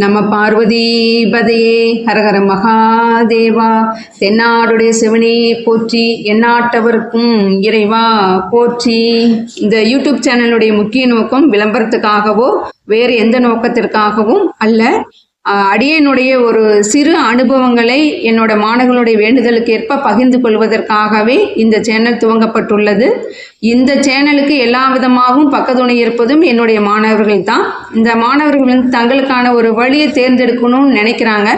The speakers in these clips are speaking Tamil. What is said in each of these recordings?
நம பார்வதிபதையே ஹரஹர மகாதேவா. தென்னாடுடைய சிவனே போற்றி, எந்நாட்டவருக்கும் இறைவா போற்றி. இந்த யூடியூப் சேனலுடைய முக்கிய நோக்கம் விளம்பரத்துக்காகவோ வேறு எந்த நோக்கத்திற்காகவும் அல்ல. அடியனுடைய ஒரு சிறு அனுபவங்களை என்னோட மாணவர்களுடைய வேண்டுதலுக்கு ஏற்ப பகிர்ந்து கொள்வதற்காகவே இந்த சேனல் துவங்கப்பட்டுள்ளது. இந்த சேனலுக்கு எல்லா விதமாகவும் பக்கத்துணை இருப்பதும் என்னுடைய மாணவர்கள் தான். இந்த மாணவர்கள் வந்து தங்களுக்கான ஒரு வழியை தேர்ந்தெடுக்கணும்னு நினைக்கிறாங்க.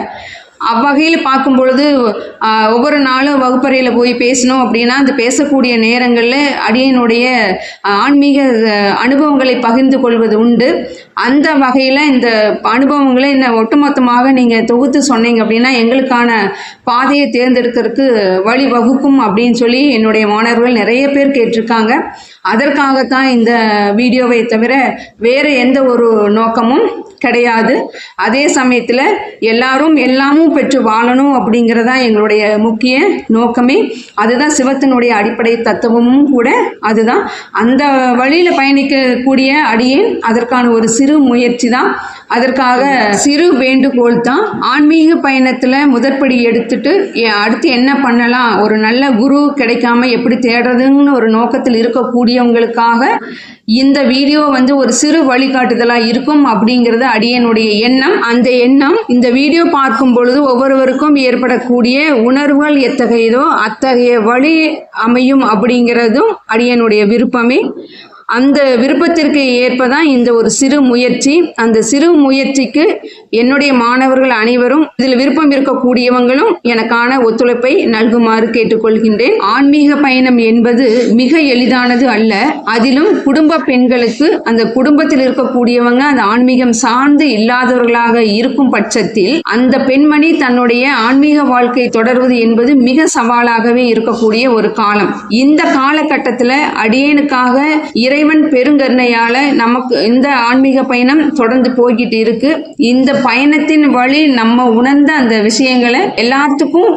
அவ்வகையில் பார்க்கும் பொழுது ஒவ்வொரு நாளும் வகுப்பறையில் போய் பேசணும் அப்படின்னா அந்த பேசக்கூடிய நேரங்களில் அடியனுடைய ஆன்மீக அனுபவங்களை பகிர்ந்து கொள்வது உண்டு. அந்த வகையில் இந்த அனுபவங்களை என்ன ஒட்டுமொத்தமாக நீங்கள் தொகுத்து சொன்னீங்க அப்படின்னா எங்களுக்கான பாதையை தேர்ந்தெடுக்கிறதுக்கு வழி வகுக்கும் அப்படின்னு சொல்லி என்னுடைய மாணவர்கள் நிறைய பேர் கேட்டிருக்காங்க. அதற்காகத்தான் இந்த வீடியோவை தவிர வேறு எந்த ஒரு நோக்கமும் கிடையாது. அதே சமயத்தில் எல்லாரும் எல்லாமும் பெற்று வாழணும் அப்படிங்கிறதா எங்களுடைய முக்கிய நோக்கமே. அதுதான் சிவத்தினுடைய அடிப்படை தத்துவமும் கூட. அதுதான் அந்த வழியில் பயணிக்கக்கூடிய அடியேன் அதற்கான ஒரு சிறு முயற்சி தான். அதற்காக சிறு வேண்டுகோள் தான். ஆன்மீக பயணத்தில் முதற்படி எடுத்துட்டு அடுத்து என்ன பண்ணலாம், ஒரு நல்ல குரு கிடைக்காம எப்படி தேடுறதுன்னு ஒரு நோக்கத்தில் இருக்கக்கூடியவங்களுக்காக இந்த வீடியோ வந்து ஒரு சிறு வழிகாட்டுதலாக இருக்கும் அப்படிங்கிறது அடியனுடைய எண்ணம். அந்த எண்ணம் இந்த வீடியோ பார்க்கும் பொழுது ஒவ்வொருவருக்கும் ஏற்படக்கூடிய உணர்வுகள் எத்தகையதோ அத்தகைய வழி அமையும் அப்படிங்கிறதும் அடியனுடைய விருப்பமே. அந்த விருப்பத்திற்கு ஏற்பதான் இந்த ஒரு சிறு முயற்சி. அந்த சிறு முயற்சிக்கு என்னுடைய மாணவர்கள் அனைவரும் இதில் விருப்பம் இருக்கக்கூடியவங்களும் எனக்கான ஒத்துழைப்பை நல்குமாறு கேட்டுக்கொள்கின்றேன். ஆன்மீக பயணம் என்பது மிக எளிதானது அல்ல. அதிலும் குடும்ப பெண்களுக்கு, அந்த குடும்பத்தில் இருக்கக்கூடியவங்க அந்த ஆன்மீகம் சார்ந்து இல்லாதவர்களாக இருக்கும் பட்சத்தில் அந்த பெண்மணி தன்னுடைய ஆன்மீக வாழ்க்கை தொடர்வது என்பது மிக சவாலாகவே இருக்கக்கூடிய ஒரு காலம். இந்த காலகட்டத்தில் அடியேனுக்காக இறைவன் பெருங்கருணையால நமக்கு இந்த ஆன்மீக பயணம் தொடர்ந்து போய்கிட்டு இருக்கு. இந்த பயணத்தின் வழி நம்ம உணர்ந்த அந்த விஷயங்களை எல்லாத்துக்கும்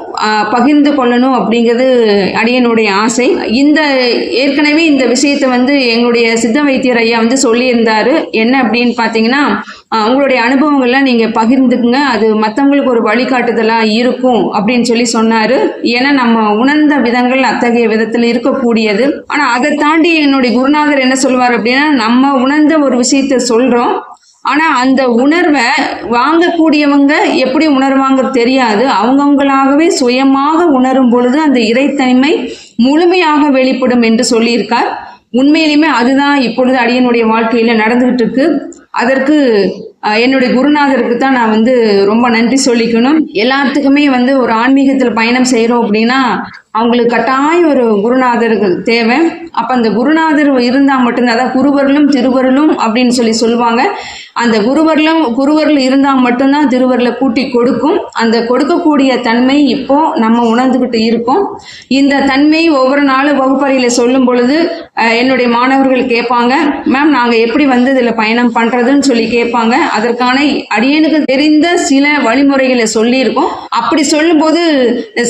பகிர்ந்து கொள்ளணும் அப்படிங்கிறது அடியனுடைய ஆசை. ஏற்கனவே இந்த விஷயத்தை வந்து எங்களுடைய சித்த வைத்தியர் ஐயா வந்து சொல்லியிருந்தாரு. என்ன அப்படின்னு பார்த்தீங்கன்னா, உங்களுடைய அனுபவங்கள்லாம் நீங்கள் பகிர்ந்துக்குங்க, அது மற்றவங்களுக்கு ஒரு வழிகாட்டுதலாக இருக்கும் அப்படின்னு சொல்லி சொன்னார். ஏன்னா நம்ம உணர்ந்த விதங்கள் அத்தகைய விதத்தில் இருக்கக்கூடியது. ஆனால் அதை தாண்டி என்னுடைய குருநாதர் என்ன சொல்லுவார் அப்படின்னா, நம்ம உணர்ந்த ஒரு விஷயத்தை சொல்கிறோம், ஆனால் அந்த உணர்வை வாங்கக்கூடியவங்க எப்படி உணர்வாங்க தெரியாது. அவங்கவுங்களாகவே சுயமாக உணரும் பொழுது அந்த இறைத்தன்மை முழுமையாக வெளிப்படும் என்று சொல்லியிருக்கார். உண்மையிலுமே அதுதான் இப்பொழுது அடியனுடைய வாழ்க்கையில் நடந்துகிட்டு இருக்கு. அதற்கு என்னுடைய குருநாதருக்கு தான் நான் வந்து ரொம்ப நன்றி சொல்லிக்கணும். எல்லாத்துக்குமே வந்து ஒரு ஆன்மீகத்தில் பயணம் செய்கிறோம் அப்படின்னா அவங்களுக்கு கட்டாயம் ஒரு குருநாதர்கள் தேவை. அப்போ அந்த குருநாதர் இருந்தால் மட்டும்தான், அதாவது குருவர்களும் திருவருளும் அப்படின்னு சொல்லி சொல்லுவாங்க. அந்த குருவர்கள் இருந்தால் மட்டும்தான் திருவருளை கூட்டி கொடுக்கும். அந்த கொடுக்கக்கூடிய தன்மை இப்போ நம்ம உணர்ந்துக்கிட்டு இருக்கோம். இந்த தன்மை ஒவ்வொரு நாளும் வகுப்பறையில் சொல்லும் பொழுது என்னுடைய மாணவர்கள் கேட்பாங்க, மேம் நாங்கள் எப்படி வந்து இதில் பயணம் பண்ணுறதுன்னு சொல்லி கேட்பாங்க. அதற்கான அடியனுக்கு தெரிந்த சில வழிமுறைகளை சொல்லியிருக்கோம். அப்படி சொல்லும்போது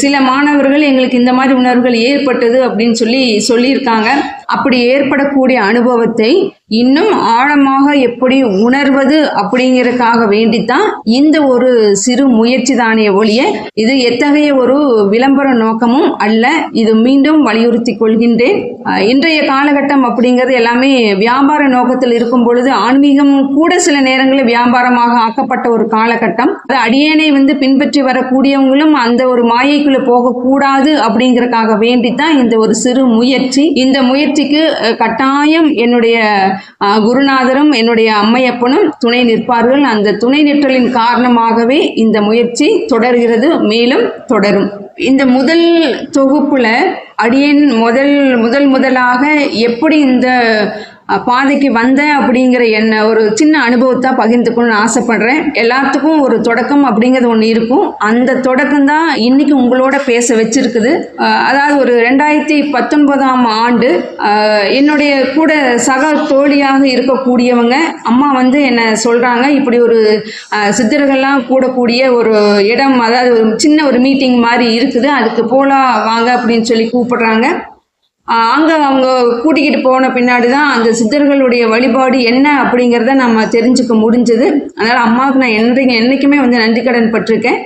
சில மாணவர்கள் எங்களுக்கு இந்த மாதிரி உணர்வுகள் ஏற்பட்டது அப்படின்னு சொல்லியிருக்காங்க. அப்படி ஏற்படக்கூடிய அனுபவத்தை இன்னும் ஆழமாக எப்படி உணர்வது அப்படிங்கிறதுக்காக வேண்டித்தான் இந்த ஒரு சிறு முயற்சி தானே ஒழிய இது எத்தகைய ஒரு விளம்பர நோக்கமும் அல்ல. இது மீண்டும் வலியுறுத்தி கொள்கின்றேன். இன்றைய காலகட்டம் அப்படிங்கிறது எல்லாமே வியாபார நோக்கத்தில் இருக்கும் பொழுது ஆன்மீகம் கூட சில நேரங்களில் வியாபாரமாக ஆக்கப்பட்ட ஒரு காலகட்டம். அது அடியேனை வந்து பின்பற்றி வரக்கூடியவங்களும் அந்த ஒரு மாயைக்குள்ள போகக்கூடாது அப்படிங்கிறதுக்காக வேண்டித்தான் இந்த ஒரு சிறு முயற்சி. இந்த முயற்சிக்கு கட்டாயம் என்னுடைய குருநாதரும் என்னுடைய அம்மையப்பனும் துணை நிற்பார்கள். அந்த துணை நிற்றலின் காரணமாகவே இந்த முயற்சி தொடர்கிறது, மேலும் தொடரும். இந்த முதல் தொகுப்புல அடியேன் முதலாக எப்படி இந்த பாதைக்கு வந்தேன் அப்படிங்கிற என்ன ஒரு சின்ன அனுபவத்தை பகிர்ந்துக்கணும்னு ஆசைப்படுறேன். எல்லாத்துக்கும் ஒரு தொடக்கம் அப்படிங்கிறது ஒன்று இருக்கும். அந்த தொடக்கம் தான் இன்னைக்கு உங்களோட பேச வச்சிருக்குது. அதாவது ஒரு 2019ஆம் ஆண்டு என்னுடைய கூட சக தோழியாக இருக்கக்கூடியவங்க அம்மா வந்து என்ன சொல்கிறாங்க, இப்படி ஒரு சித்தர்கள்லாம் கூடக்கூடிய ஒரு இடம், அதாவது ஒரு சின்ன ஒரு மீட்டிங் மாதிரி இருக்குது, அதுக்கு போலாம் வாங்க அப்படின்னு சொல்லி கூப்பிடுறாங்க. அங்கே அவங்க கூட்டிக்கிட்டு போன பின்னாடி தான் அந்த சித்தர்களுடைய வழிபாடு என்ன அப்படிங்கிறத நம்ம தெரிஞ்சுக்க முடிஞ்சது. அதனால் அம்மாவுக்கு நான் என்றைக்குமே வந்து நன்றி கடன் பட்டிருக்கேன்.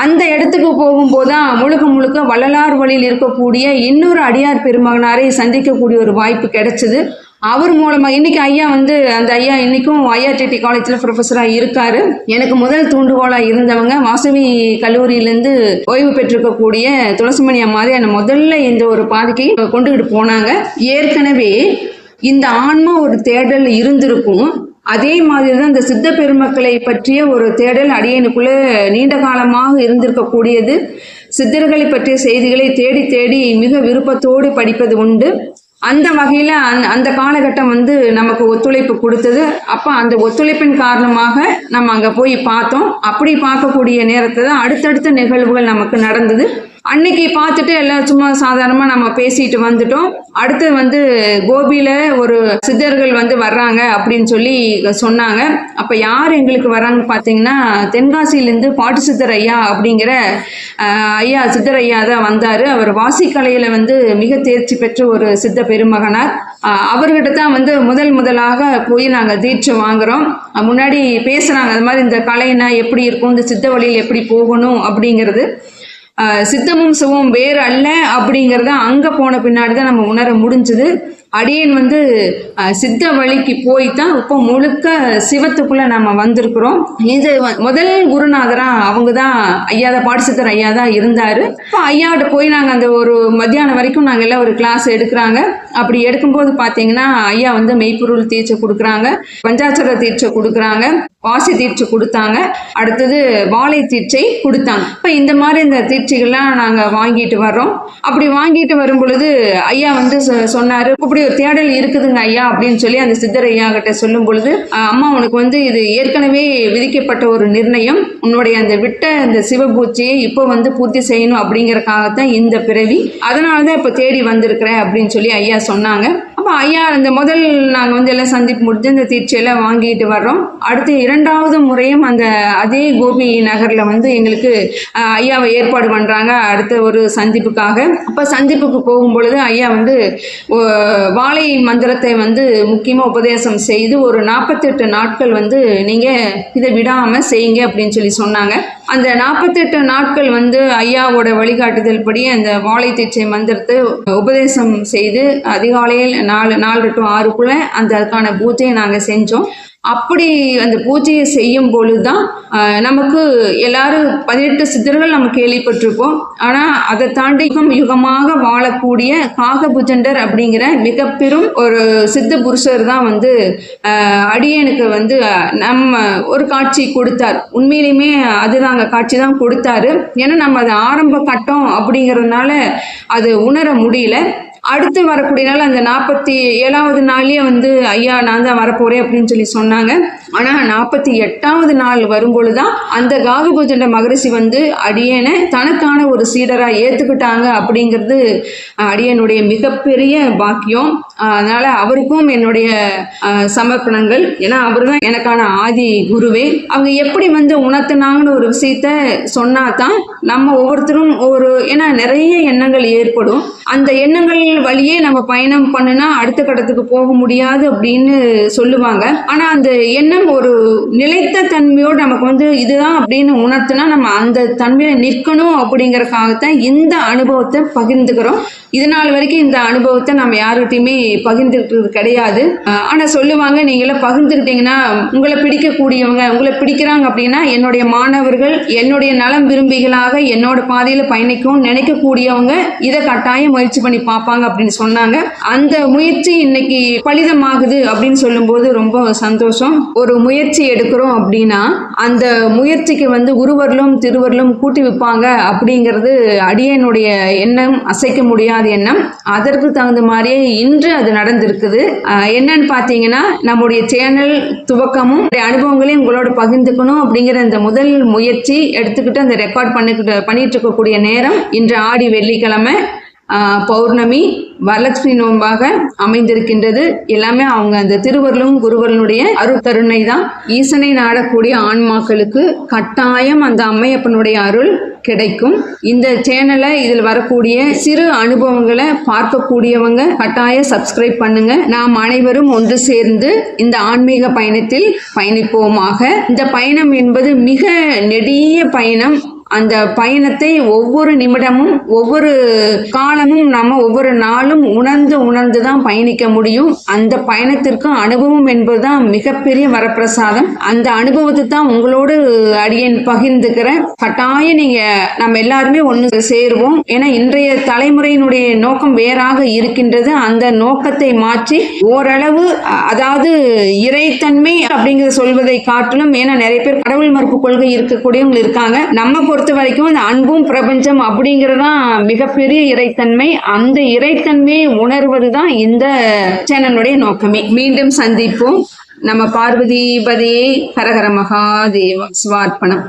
அந்த இடத்துக்கு போகும்போது தான் முழுக்க முழுக்க வள்ளலார் வழியில் இருக்கக்கூடிய இன்னொரு அடியார் பெருமகனாரை சந்திக்கக்கூடிய ஒரு வாய்ப்பு கிடைச்சிது. அவர் மூலமாக இன்னைக்கு ஐயா வந்து அந்த ஐயா இன்னைக்கும் ஐஆர்டிடி காலேஜில் ப்ரொஃபஸராக இருக்காரு. எனக்கு முதல் தூண்டுகோலாக இருந்தவங்க வாசவி கல்லூரியிலேருந்து ஓய்வு பெற்றிருக்கக்கூடிய துளசிமணி அம்மாதிரி என்னை முதல்ல இந்த ஒரு பாதைக்கு கொண்டுகிட்டு போனாங்க. ஏற்கனவே இந்த ஆன்மா ஒரு தேடல் இருந்திருக்கும். அதே மாதிரி தான் இந்த சித்த பெருமக்களை பற்றிய ஒரு தேடல் அடியனுக்குள்ள நீண்ட காலமாக இருந்திருக்கக்கூடியது. சித்தர்களை பற்றிய செய்திகளை தேடி தேடி மிக விருப்பத்தோடு படிப்பது உண்டு. அந்த வகையில் அந்த காலகட்டம் வந்து நமக்கு ஒத்துழைப்பு கொடுத்தது. அப்போ அந்த ஒத்துழைப்பின் காரணமாக நம்ம அங்கே போய் பார்த்தோம். அப்படி பார்க்கக்கூடிய நேரத்தை தான் அடுத்தடுத்த நிகழ்வுகள் நமக்கு நடந்தது. அன்னைக்கு பார்த்துட்டு எல்லாம் சும்மா சாதாரணமாக நம்ம பேசிட்டு வந்துட்டோம். அடுத்து வந்து கோபியில் ஒரு சித்தர்கள் வந்து வர்றாங்க அப்படின்னு சொல்லி சொன்னாங்க. அப்போ யார் எங்களுக்கு வர்றாங்கன்னு பார்த்தீங்கன்னா தென்காசியிலேருந்து பாட்டு சித்தர் ஐயா அப்படிங்கிற ஐயா சித்தர் ஐயா தான் வந்தார். அவர் வாசிக்கலையில் வந்து மிக தேர்ச்சி பெற்ற ஒரு சித்த பெருமகனார். அவர்கிட்ட தான் வந்து முதலாக போய் நாங்கள் தீட்சை வாங்குகிறோம். முன்னாடி பேசுகிறாங்க அது மாதிரி இந்த கலைனா எப்படி இருக்கும், இந்த சித்த வழியில் எப்படி போகணும் அப்படிங்கிறது. சித்தமும் சிவமும் வேறு அல்ல அப்படிங்கிறத அங்கே போன பின்னாடி தான் நம்ம உணர முடிஞ்சுது. அடியேன் வந்து சித்த வழிக்கு போய் தான் இப்போ முழுக்க சிவத்துக்குள்ளே நம்ம வந்திருக்கிறோம். இது முதல் குருநாதராக அவங்க தான் ஐயா தான் பாடசித்தர் ஐயா தான் இருந்தார். இப்போ ஐயாட்ட போய் நாங்கள் அந்த ஒரு மத்தியானம் வரைக்கும் நாங்கள் எல்லாம் ஒரு கிளாஸ் எடுக்கிறாங்க. அப்படி எடுக்கும்போது பார்த்தீங்கன்னா ஐயா வந்து மெய்ப்பொருள் தீட்சை கொடுக்குறாங்க, பஞ்சாட்சர தீட்சை கொடுக்குறாங்க, வாசி தீட்சை கொடுத்தாங்க, அடுத்தது வாழை தீட்சை கொடுத்தாங்க. இப்போ இந்த மாதிரி இந்த தீட்சைகள்லாம் நாங்கள் வாங்கிட்டு வர்றோம். அப்படி வாங்கிட்டு வரும் பொழுது ஐயா வந்து சொன்னார், இப்படி ஒரு தேடல் இருக்குதுங்க ஐயா அப்படின்னு சொல்லி அந்த சித்தர் ஐயா கிட்ட சொல்லும் பொழுது, அம்மா உனக்கு வந்து இது ஏற்கனவே விதிக்கப்பட்ட ஒரு நிர்ணயம், உன்னுடைய அந்த விட்ட அந்த சிவபூச்சியை இப்போ வந்து பூர்த்தி செய்யணும் அப்படிங்கறக்காகத்தான் இந்த பிறவி, அதனால தான் இப்போ தேடி வந்திருக்கிறேன் அப்படின்னு சொல்லி ஐயா சொன்னாங்க. அப்போ ஐயா அந்த முதல் நாங்கள் வந்து எல்லாம் சந்திப்பு முடிஞ்சு இந்த தீட்சையெல்லாம் வாங்கிட்டு வர்றோம். அடுத்து இரண்டாவது முறையும் அந்த அதே கோபி நகரில் வந்து எங்களுக்கு ஐயாவை ஏற்பாடு பண்ணுறாங்க அடுத்த ஒரு சந்திப்புக்காக. அப்போ சந்திப்புக்கு போகும் பொழுது ஐயா வந்து வாழை மந்திரத்தை வந்து முக்கியமாக உபதேசம் செய்து ஒரு 48 நாட்கள் வந்து நீங்கள் இதை விடாமல் செய்யுங்க அப்படின்னு சொல்லி சொன்னாங்க. அந்த 48 நாட்கள் வந்து ஐயாவோட வழிகாட்டுதல் படி அந்த வாழை தீட்சை மந்திரத்தை உபதேசம் செய்து அதிகாலையில் 4 to 6க்குள்ளே அதுக்கான பூஜையை நாங்கள் செஞ்சோம். அப்படி அந்த பூஜையை செய்யும் பொழுது தான் நமக்கு எல்லாரும் 18 சித்தர்கள் நம்ம கேள்விப்பட்டிருப்போம். ஆனால் அதை தாண்டி யுகமாக வாழக்கூடிய காகபுஜண்டர் அப்படிங்கிற மிக பெரும் ஒரு சித்த புருஷர் தான் வந்து அடியனுக்கு வந்து நம்ம ஒரு காட்சி கொடுத்தார். உண்மையிலுமே அதுதாங்க காட்சி தான் கொடுத்தாரு. ஏன்னா நம்ம அது ஆரம்ப கட்டம் அப்படிங்கிறதுனால அது உணர முடியல. அடுத்து வரக்கூடிய நாள் அந்த 47வது நாள்லேயே வந்து ஐயா நான் தான் வரப்போகிறேன் அப்படின்னு சொல்லி சொன்னாங்க. ஆனால் 48வது நாள் வரும்பொழுது தான் அந்த காகபூஜண்ட மகரிஷி வந்து அடியனை தனக்கான ஒரு சீடராக ஏற்றுக்கிட்டாங்க அப்படிங்கிறது அடியனுடைய மிகப்பெரிய பாக்கியம். அதனால் அவருக்கும் என்னுடைய சமர்ப்பணங்கள். ஏன்னா அவர் தான் எனக்கான ஆதி குருவே. அவங்க எப்படி வந்து உணர்த்தினாங்கன்னு ஒரு விஷயத்த சொன்னா தான் நம்ம ஒவ்வொருத்தரும் ஏன்னா நிறைய எண்ணங்கள் ஏற்படும். அந்த எண்ணங்கள் வழியே நம்ம பயணம் பண்ணுனா அடுத்த கட்டத்துக்கு போக முடியாது அப்படின்னு சொல்லுவாங்க. ஆனால் அந்த எண்ணம் ஒரு நிலைத்த தன்மையோடு நமக்கு வந்து இதுதான் அப்படின்னு உணர்த்தினா நம்ம அந்த தன்மையில நிற்கணும் அப்படிங்கறதுக்காகத்தான் இந்த அனுபவத்தை பகிர்ந்துக்கிறோம். இதனால் வரைக்கும் இந்த அனுபவத்தை நம்ம யாருகிட்டையுமே பகிர்ந்துக்கிட்டது கிடையாது. ஆனால் சொல்லுவாங்க, நீங்களாம் பகிர்ந்துக்கிட்டீங்கன்னா உங்களை பிடிக்கக்கூடியவங்க உங்களை பிடிக்கிறாங்க அப்படின்னா என்னுடைய மாணவர்கள் என்னுடைய நலம் விரும்பிகளாக என்னோட பாதையில் பயணிக்கும் நினைக்கக்கூடியவங்க இதை கட்டாயம் முயற்சி பண்ணி பார்ப்பாங்க அப்படின்னு சொன்னாங்க. அந்த முயற்சி இன்னைக்கு பலிதமாகுது அப்படின்னு சொல்லும்போது ரொம்ப சந்தோஷம். ஒரு முயற்சி எடுக்கிறோம் அப்படின்னா அந்த முயற்சிக்கு வந்து குருவர்களும் திருவர்களும் கூட்டி வைப்பாங்க அப்படிங்கிறது அடியனுடைய எண்ணம், அசைக்க முடியாத எண்ணம். அதற்கு தகுந்த மாதிரியே இன்று அது நடந்திருக்குது. என்னன்னு பார்த்தீங்கன்னா நம்முடைய சேனல் துவக்கமும் அனுபவங்களையும் உங்களோட பகிர்ந்துக்கணும் அப்படிங்கிற இந்த முதல் முயற்சி எடுத்துக்கிட்டு அந்த ரெக்கார்ட் பண்ணிட்டு இருக்கக்கூடிய நேரம் இன்று ஆடி வெள்ளிக்கிழமை. பௌர்ணமி வரலட்சுமி நோன்பாக அமைந்திருக்கின்றது. எல்லாமே அவங்க அந்த திருவருளும் குருவருளுடைய அருள் கருணை தான். ஈசனை நாடக்கூடிய ஆன்மாக்களுக்கு கட்டாயம் அந்த அம்மையப்பனுடைய அருள் கிடைக்கும். இந்த சேனலை இதில் வரக்கூடிய சிறு அனுபவங்களை பார்க்கக்கூடியவங்க கட்டாயம் சப்ஸ்கிரைப் பண்ணுங்க. நாம் அனைவரும் ஒன்று சேர்ந்து இந்த ஆன்மீக பயணத்தில் பயணிப்போமாக. இந்த பயணம் என்பது மிக நெடிய பயணம். அந்த பயணத்தை ஒவ்வொரு நிமிடமும் ஒவ்வொரு காலமும் நம்ம ஒவ்வொரு நாளும் உணர்ந்து தான் பயணிக்க முடியும். அந்த பயணத்திற்கு அனுபவம் என்பதுதான் மிகப்பெரிய வரப்பிரசாதம். அந்த அனுபவத்தை தான் உங்களோடு அடியேன் பகிர்ந்துக்கிறேன். கட்டாயம் நீங்க நம்ம எல்லாருமே ஒன்று சேருவோம். ஏன்னா இன்றைய தலைமுறையினுடைய நோக்கம் வேறாக இருக்கின்றது. அந்த நோக்கத்தை மாற்றி ஓரளவு, அதாவது இறைத்தன்மை அப்படிங்கிற சொல்வதை காட்டிலும், ஏன்னா நிறைய பேர் கடவுள் மறுப்பு கொள்கை இருக்கக்கூடியவங்க இருக்காங்க. நம்ம பொறுத்த வரைக்கும் அந்த அன்பும் பிரபஞ்சம் அப்படிங்கறதுதான் மிகப்பெரிய இறைத்தன்மை. அந்த இறைத்தன்மையை உணர்வதுதான் இந்த சேனலுடைய நோக்கமே. மீண்டும் சந்திப்போம். நம்ம பார்வதி பதையே. ஹரஹர மகாதேவ. சிவார்ப்பணம்.